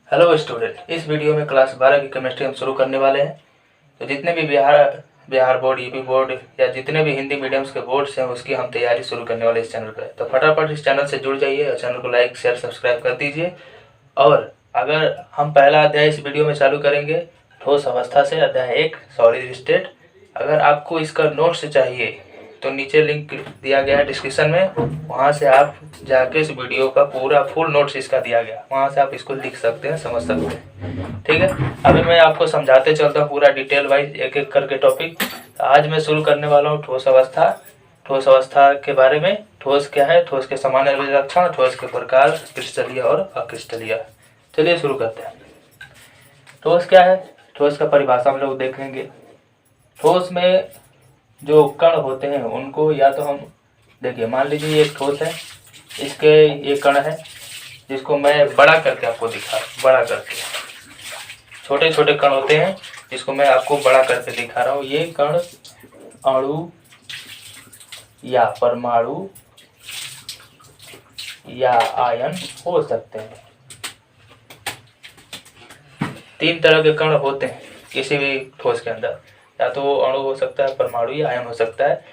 Hello student, इस video में class 12 की केमिस्ट्री हम शुरू करने वाले हैं। तो जितने भी बिहार बोर्ड, यूपी बोर्ड या जितने भी हिंदी मीडियम्स के बोर्ड्स हैं उसकी हम तैयारी शुरू करने वाले इस चैनल पर। तो फटाफट इस चैनल से जुड़ जाइए और चैनल को लाइक शेयर सब्सक्राइब कर दीजिए। और अगर हम पहला अध्याय इस वीडियो में चालू करेंगे ठोस अवस्था से, अध्याय 1 सॉलिड स्टेट। अगर आपको इसका नोट्स चाहिए तो नीचे लिंक दिया गया है डिस्क्रिप्शन में, वहाँ से आप जाके इस वीडियो का पूरा फुल नोट्स इसका दिया गया, वहाँ से आप इसको लिख सकते हैं, समझ सकते हैं। ठीक है, अभी मैं आपको समझाते चलता हूँ पूरा डिटेल वाइज एक एक करके टॉपिक। आज मैं शुरू करने वाला हूँ ठोस अवस्था। ठोस अवस्था के बारे में, ठोस क्या है, ठोस के सामान्य लक्षण, ठोस के प्रकार, क्रिस्टलीय और अक्रिस्टलीय। चलिए शुरू करते हैं। ठोस क्या है, ठोस का परिभाषा हम लोग देखेंगे। ठोस में जो कण होते हैं उनको या तो हम देखिए, मान लीजिए ये एक ठोस है, इसके ये कण है जिसको मैं बड़ा करके आपको दिखा, बड़ा करके, छोटे छोटे कण होते हैं जिसको मैं आपको बड़ा करके दिखा रहा हूँ। ये कण अणु या परमाणु या आयन हो सकते हैं। 3 तरह के कण होते हैं किसी भी ठोस के अंदर, या तो वो अणु हो सकता है, परमाणु या आयन हो सकता है।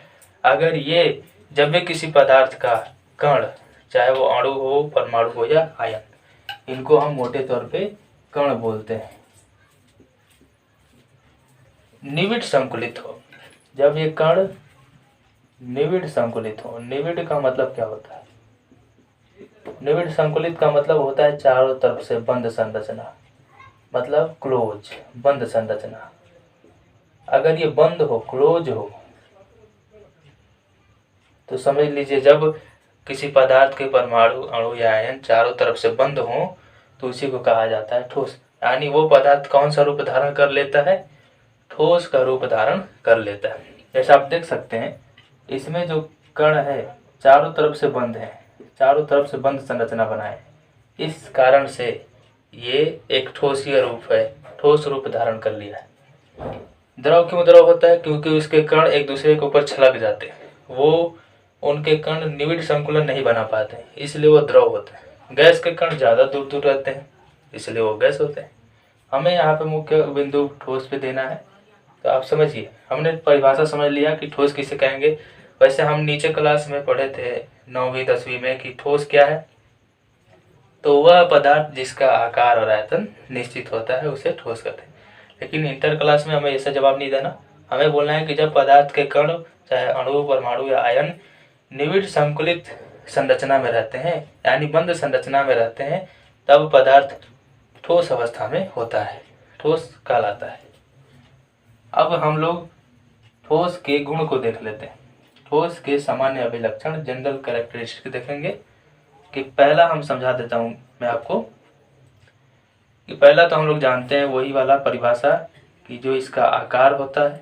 अगर ये जब भी किसी पदार्थ का कण, चाहे वो अणु हो, परमाणु हो या आयन, इनको हम मोटे तौर पे कण बोलते हैं। निविड़ संकुलित हो, जब ये कण निविड़ संकुलित हो, निविड़ का मतलब क्या होता है? निविड़ संकुलित का मतलब होता है चारों तरफ से बंद संरचना, मतलब क्लोज, बंद संरचना। अगर ये बंद हो, क्लोज हो, तो समझ लीजिए जब किसी पदार्थ के परमाणु, अणु या आयन चारों तरफ से बंद हो तो उसी को कहा जाता है ठोस। यानी वो पदार्थ कौन सा रूप धारण कर लेता है? ठोस का रूप धारण कर लेता है। जैसा आप देख सकते हैं इसमें जो कण है चारों तरफ से बंद है, चारों तरफ से बंद संरचना बनाए, इस कारण से ये एक ठोसीय रूप है, ठोस रूप धारण कर लिया है। द्रव क्यों द्रव होता है? क्योंकि उसके कण एक दूसरे के ऊपर छलक जाते हैं, वो उनके कण निविड़ संकुलन नहीं बना पाते, इसलिए वो द्रव होते हैं। गैस के कण ज़्यादा दूर दूर रहते हैं, इसलिए वो गैस होते हैं। हमें यहाँ पे मुख्य बिंदु ठोस पे देना है। तो आप समझिए, हमने परिभाषा समझ लिया कि ठोस किसे कहेंगे। वैसे हम नीचे क्लास में पढ़े थे 9वीं 10वीं में कि ठोस क्या है, तो वह पदार्थ जिसका आकार और आयतन निश्चित होता है उसे ठोस कहते हैं। लेकिन इंटर क्लास में हमें ऐसा जवाब नहीं देना, हमें बोलना है कि जब पदार्थ के कण, चाहे अणु, परमाणु या आयन, निविड़ संकुलित संरचना में रहते हैं, यानी बंद संरचना में रहते हैं, तब पदार्थ ठोस अवस्था में होता है, ठोस कहलाता है। अब हम लोग ठोस के गुण को देख लेते हैं। ठोस के सामान्य अभिलक्षण, जनरल कैरेक्टरिस्टिक देखेंगे। कि पहला हम समझा देता हूं मैं आपको कि पहला तो हम लोग जानते हैं वही वाला परिभाषा कि जो इसका आकार होता है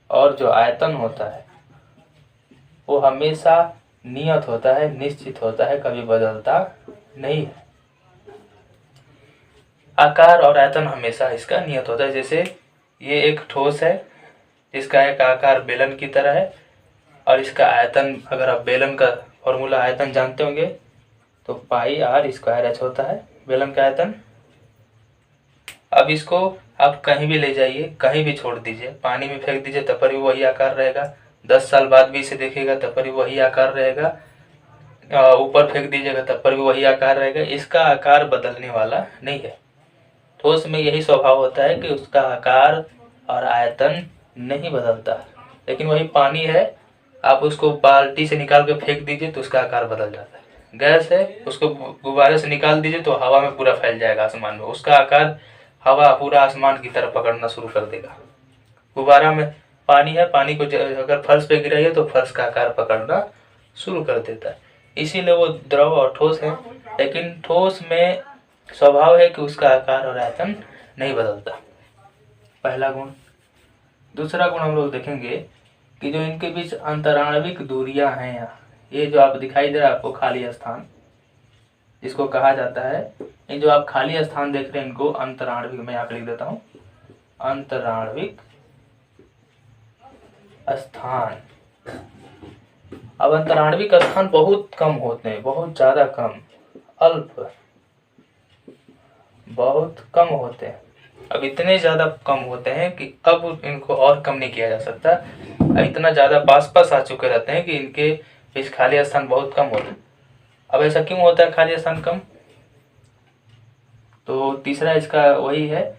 और जो आयतन होता है वो हमेशा नियत होता है, निश्चित होता है, कभी बदलता नहीं है। आकार और आयतन हमेशा इसका नियत होता है। जैसे ये एक ठोस है जिसका एक आकार बेलन की तरह है और इसका आयतन, अगर आप बेलन का फॉर्मूला आयतन जानते होंगे तो पाई आर स्क्वायर एच होता है बेलन का आयतन। अब इसको आप कहीं भी ले जाइए, कहीं भी छोड़ दीजिए, पानी में फेंक दीजिए तब पर भी वही आकार रहेगा, 10 साल बाद भी इसे देखिएगा तब पर भी वही आकार रहेगा, ऊपर फेंक दीजिएगा तब पर भी वही आकार रहेगा। इसका आकार बदलने वाला नहीं है। ठोस में यही स्वभाव होता है कि उसका आकार और आयतन नहीं बदलता। लेकिन वही पानी है, आप उसको बाल्टी से निकाल के फेंक दीजिए तो उसका आकार बदल जाता है। गैस है, उसको गुब्बारे से निकाल दीजिए तो हवा में पूरा फैल जाएगा आसमान में, उसका आकार हवा पूरा आसमान की तरफ पकड़ना शुरू कर देगा। गुब्बारा में पानी है, पानी को अगर फर्श पे गिराइए तो फर्श का आकार पकड़ना शुरू कर देता है। इसीलिए वो द्रव और ठोस है। लेकिन ठोस में स्वभाव है कि उसका आकार और आयतन नहीं बदलता, पहला गुण। दूसरा गुण हम लोग देखेंगे कि जो इनके बीच अंतराणविक दूरियां हैं, यहाँ ये जो आप दिखाई दे रहा है आपको खाली स्थान, जिसको कहा जाता है, ये जो आप खाली स्थान देख रहे हैं इनको अंतराणविक, मैं यहाँ पे लिख देता हूँ अंतराणविक स्थान। अब अंतराणविक स्थान बहुत कम होते हैं, बहुत ज्यादा कम, अल्प बहुत कम होते हैं। अब इतने ज़्यादा कम होते हैं कि अब इनको और कम नहीं किया जा सकता। अब इतना ज़्यादा पास पास आ चुके रहते हैं कि इनके बीच खाली स्थान बहुत कम होता है। अब ऐसा क्यों होता है खाली स्थान कम? तो तीसरा इसका वही है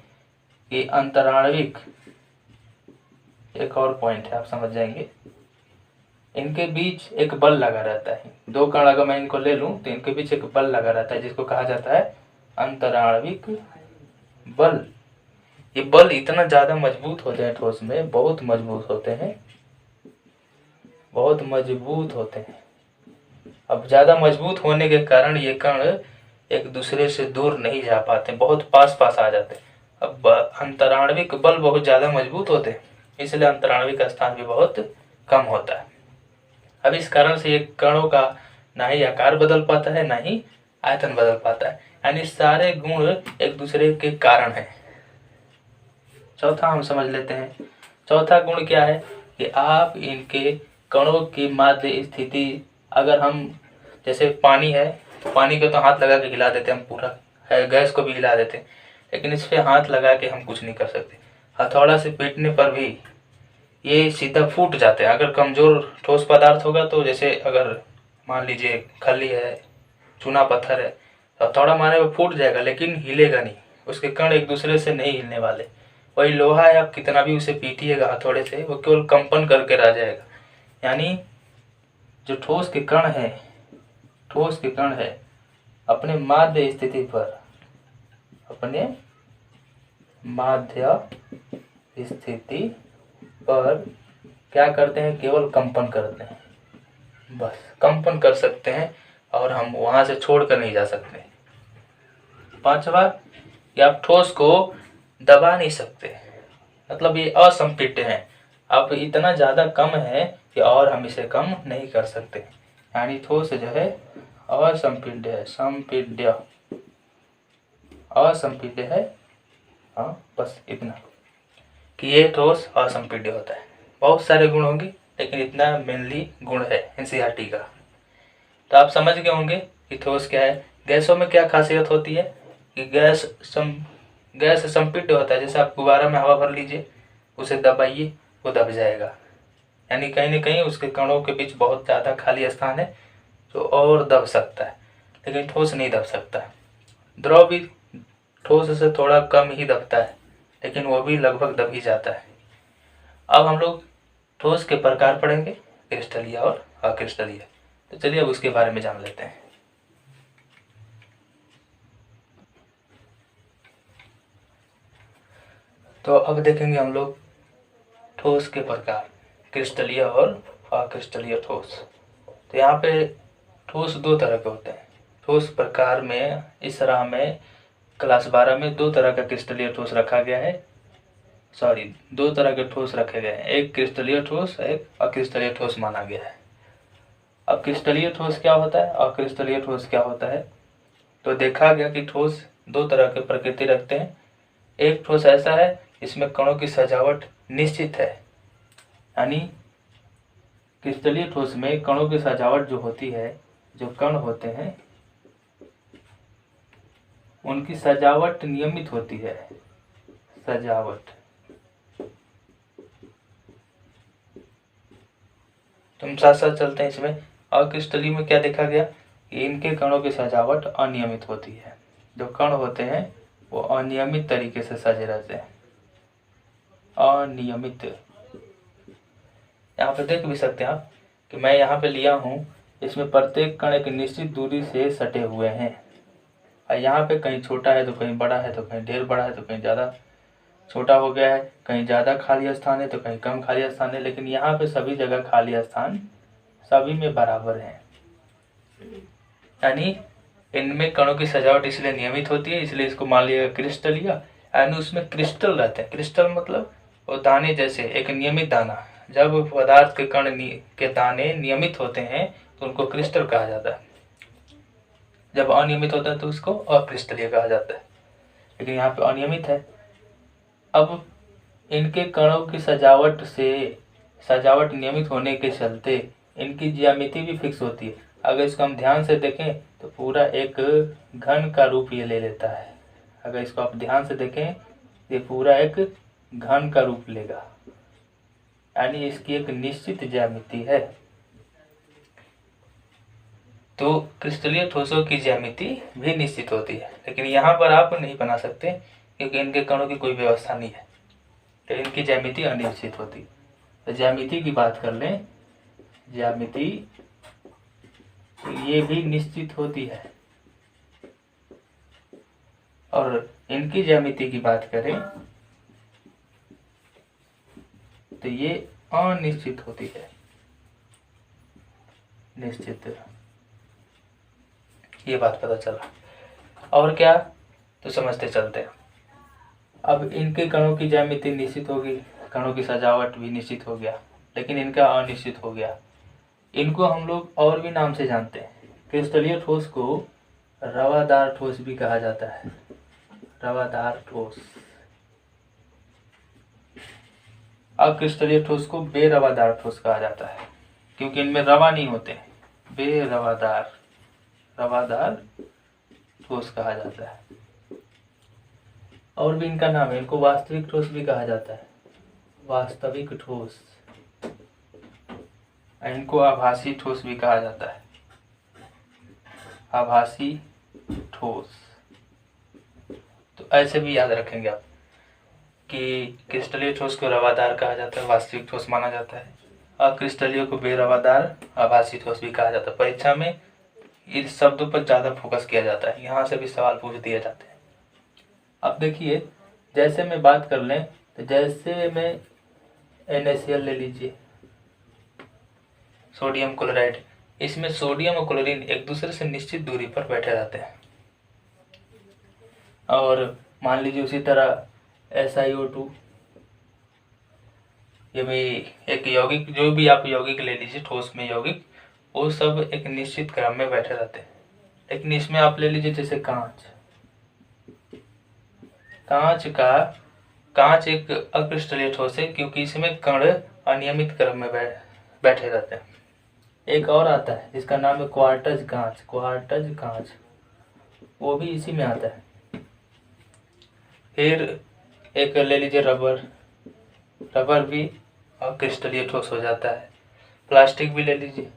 कि अंतराणविक, एक और पॉइंट है आप समझ जाएंगे। इनके बीच एक बल लगा रहता है। दो कण अगर मैं इनको ले लूं तो इनके बीच एक बल लगा रहता है जिसको कहा जाता है अंतराणविक बल। ये बल इतना ज़्यादा मजबूत होते हैं ठोस में, बहुत मजबूत होते हैं, बहुत मजबूत होते हैं। अब ज़्यादा मजबूत होने के कारण ये कण एक दूसरे से दूर नहीं जा पाते, बहुत पास पास आ जाते। अब अंतराणविक बल बहुत ज़्यादा मजबूत होते हैं, इसलिए अंतराणविक स्थान भी बहुत कम होता है। अब इस कारण से ये कणों का ना ही आकार बदल पाता है ना ही आयतन बदल पाता है, यानी सारे गुण एक दूसरे के कारण हैं। चौथा हम समझ लेते हैं। चौथा गुण क्या है कि आप इनके कणों की माध्य स्थिति, अगर हम जैसे पानी है तो पानी को तो हाथ लगा के हिला देते हैं हम पूरा, है गैस को भी हिला देते हैं, लेकिन इस पर हाथ लगा के हम कुछ नहीं कर सकते। हथौड़ा से पीटने पर भी ये सीधा फूट जाते हैं। अगर कमज़ोर ठोस पदार्थ होगा तो जैसे अगर मान लीजिए खली है, चूना पत्थर है, तो हथौड़ा मारने पर फूट जाएगा लेकिन हिलेगा नहीं, उसके कण एक दूसरे से नहीं हिलने वाले। वही लोहा है, आप कितना भी उसे पीटिएगा हथौड़े से वो केवल कंपन करके रह जाएगा। यानी जो ठोस के कण है, ठोस के कण है अपने माध्य स्थिति पर, अपने माध्य स्थिति पर क्या करते हैं, केवल कंपन करते हैं, बस कंपन कर सकते हैं और हम वहां से छोड़ कर नहीं जा सकते। पांचवा कि आप ठोस को दबा नहीं सकते, मतलब ये असंपीड्य है। अब इतना ज़्यादा कम है कि और हम इसे कम नहीं कर सकते, यानी ठोस जो है असंपीड्य है, संपीड्य असंपीड्य है। हाँ बस इतना कि ये ठोस असंपीड्य होता है। बहुत सारे गुण होंगे लेकिन इतना मेनली गुण है एनसीईआरटी का। तो आप समझ गए होंगे कि ठोस क्या है। गैसों में क्या खासियत होती है कि गैस संपीड्य होता है। जैसे आप गुब्बारा में हवा भर लीजिए, उसे दबाइए वो दब जाएगा, यानी कहीं ना कहीं उसके कणों के बीच बहुत ज़्यादा खाली स्थान है जो और दब सकता है, लेकिन ठोस नहीं दब सकता। द्रव भी ठोस से थोड़ा कम ही दबता है, लेकिन वो भी लगभग दब ही जाता है। अब हम लोग ठोस के प्रकार पढ़ेंगे, क्रिस्टलीय और अक्रिस्टलीय। तो चलिए अब उसके बारे में जान लेते हैं। तो अब देखेंगे हम लोग ठोस के प्रकार, क्रिस्टलीय और अक्रिस्टलीय ठोस। तो यहाँ पे ठोस दो तरह के होते हैं। ठोस प्रकार में इस तरह में क्लास 12 में दो तरह का क्रिस्टलीय ठोस रखा गया है, दो तरह के ठोस रखे गए हैं, एक क्रिस्टलीय ठोस, एक अक्रिस्टलीय ठोस माना गया है। अब क्रिस्टलीय ठोस क्या होता है, अक्रिस्टलीय ठोस क्या होता है? तो देखा गया कि ठोस दो तरह के प्रकृति रखते हैं। एक ठोस ऐसा है इसमें कणों की सजावट निश्चित है, यानी क्रिस्टलीय ठोस में कणों की सजावट जो होती है, जो कण होते हैं उनकी सजावट नियमित होती है। सजावट तुम साथ साथ चलते हैं इसमें। अक्रिस्टलीय में क्या देखा गया कि इनके कणों की सजावट अनियमित होती है। जो कण होते हैं वो अनियमित तरीके से सजे रहते हैं, अनियमित। यहाँ पे देख भी सकते हैं आप कि मैं यहाँ पे लिया हूँ, इसमें प्रत्येक कण एक निश्चित दूरी से सटे हुए हैं। और यहाँ पे कहीं छोटा है तो कहीं बड़ा है, तो कहीं ढेर बड़ा है तो कहीं ज़्यादा छोटा हो गया है, कहीं ज़्यादा खाली स्थान है तो कहीं कम खाली स्थान है, लेकिन यहाँ पे सभी जगह खाली स्थान सभी में बराबर है। यानी इनमें कणों की सजावट इसलिए नियमित होती है, इसलिए इसको मान लिया क्रिस्टलीय। यानी उसमें क्रिस्टल रहते हैं। क्रिस्टल मतलब वो दाने जैसे, एक नियमित दाना। जब पदार्थ के कण के दाने नियमित होते हैं तो उनको क्रिस्टल कहा जाता है, जब अनियमित होता है तो उसको अक्रिस्टलीय कहा जाता है, लेकिन यहाँ पे अनियमित है। अब इनके कणों की सजावट नियमित होने के चलते इनकी ज्यामिति भी फिक्स होती है। अगर इसको हम ध्यान से देखें तो पूरा एक घन का रूप ये ले लेता है। अगर इसको आप ध्यान से देखें ये पूरा एक घन का रूप लेगा, यानी इसकी एक निश्चित ज्यामिति है। तो क्रिस्टलीय ठोसों की ज्यामिति भी निश्चित होती है, लेकिन यहाँ पर आप नहीं बना सकते क्योंकि इनके कणों की कोई व्यवस्था नहीं है, तो इनकी ज्यामिति अनिश्चित होती है। तो ज्यामिति की बात कर लें, ज्यामिति ये भी निश्चित होती है, और इनकी ज्यामिति की बात करें तो ये अनिश्चित होती है। निश्चित, ये बात पता चला। और क्या, तो समझते चलते हैं। अब इनके कणों की ज्यामिति निश्चित होगी, कणों की सजावट भी निश्चित हो गया, लेकिन इनका अनिश्चित हो गया। इनको हम लोग और भी नाम से जानते हैं। क्रिस्टलीय ठोस को रवादार ठोस भी कहा जाता है, रवादार ठोस। अक्रिस्टलीय ठोस को बेरवादार ठोस कहा जाता है, क्योंकि इनमें रवा नहीं होते हैं। बेरवादार, रवादार ठोस कहा जाता है। और भी इनका नाम है, इनको वास्तविक ठोस भी कहा जाता है, वास्तविक ठोस। इनको आभासी ठोस भी कहा जाता है, आभासी ठोस। तो ऐसे भी याद रखेंगे आप कि क्रिस्टलीय ठोस को रवादार कहा जाता है, वास्तविक ठोस माना जाता है। अक्रिस्टलीय को बेरवादार, आभासी ठोस भी कहा जाता है। परीक्षा में इस शब्दों पर ज़्यादा फोकस किया जाता है, यहाँ से भी सवाल पूछ दिए जाते हैं। अब देखिए, जैसे मैं बात कर लें तो जैसे मैं NaCl ले लीजिए, सोडियम क्लोराइड, इसमें सोडियम और क्लोरीन एक दूसरे से निश्चित दूरी पर बैठे रहते हैं। और मान लीजिए उसी तरह SiO2, ये भी एक यौगिक, जो भी आप यौगिक ले लीजिए ठोस में यौगिक, वो सब एक निश्चित क्रम में बैठे रहते हैं। लेकिन इसमें आप ले लीजिए जैसे कांच, कांच एक अक्रिस्टलीय ठोस है, क्योंकि इसमें कण अनियमित क्रम में बैठे रहते हैं। एक और आता है जिसका नाम है क्वार्टज कांच, क्वार्टज कांच, वो भी इसी में आता है। फिर एक ले लीजिए रबर, रबर भी अक्रिस्टलीय ठोस हो जाता है। प्लास्टिक भी ले लीजिए,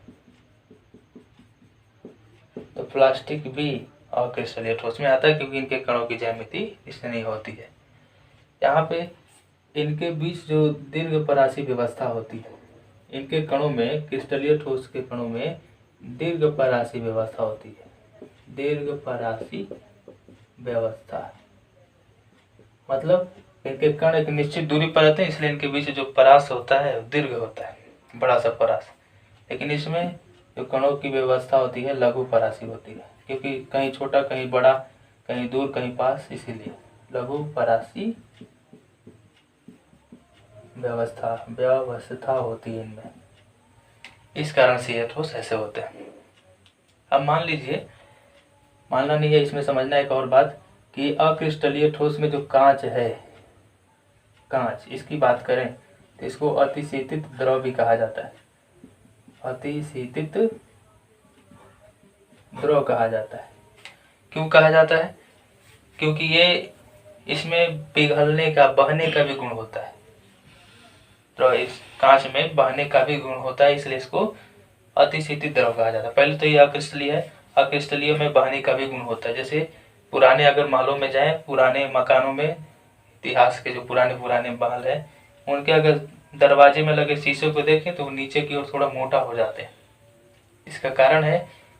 तो प्लास्टिक भी अक्रिस्टलीय ठोस में आता है, क्योंकि इनके कणों की ज्यामिति इससे नहीं होती है। यहाँ पे इनके बीच जो दीर्घपरासी व्यवस्था होती है, इनके कणों में, क्रिस्टलीय ठोस के कणों में दीर्घपरासी व्यवस्था होती है। दीर्घपरासी व्यवस्था मतलब इनके कण एक निश्चित दूरी पर रहते हैं, इसलिए इनके बीच जो परास होता है दीर्घ होता है, बड़ा सा परास। लेकिन इसमें जो कणों की व्यवस्था होती है लघु परासी होती है, क्योंकि कहीं छोटा कहीं बड़ा, कहीं दूर कहीं पास, इसीलिए लघु परासी व्यवस्था होती है इनमें। इस कारण से ये ठोस ऐसे होते हैं। अब मान लीजिए, मानना नहीं है, इसमें समझना एक और बात कि अक्रिस्टलीय ठोस में जो कांच है, कांच, इसकी बात करें तो इसको अतिशीतित द्रव भी कहा जाता है। अतिशीतित द्रव कहा जाता है। क्यों कहा जाता है? क्योंकि ये इसमें पिघलने का, बहने का भी गुण होता है। तो इस कांच में बहने का भी गुण होता है, इसलिए इसको अतिशीतित द्रव कहा जाता है। पहले तो ये अक्रिस्टलीय है, अक्रिस्टलीय में बहने का भी गुण होता है। जैसे पुराने अगर महलों में जाएं, पुराने मकानों में, इतिहास के जो पुराने महल है, उनके अगर दरवाजे में लगे शीशे को देखें तो नीचे की ओर थोड़ा मोटा हो जाते हैं। इसका कारण है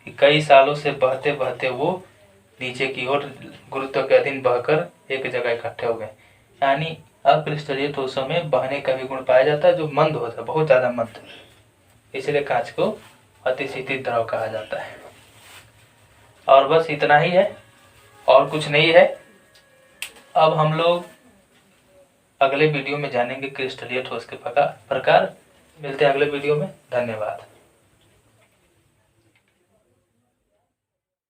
कि कई सालों से बहते बहते वो नीचे की ओर गुरुत्व के अधीन बहकर एक जगह इकट्ठे हो गए। यानी अक्रिस्टलीय ठोसों में बहने का भी गुण पाया जाता है, जो मंद होता है, बहुत ज्यादा मंद। इसलिए कांच को अतिशीतित द्रव कहा जाता है। और बस इतना ही है, और कुछ नहीं है। अब हम लोग अगले वीडियो में जानेंगे क्रिस्टलीय ठोस के प्रकार। मिलते हैं अगले वीडियो में। धन्यवाद।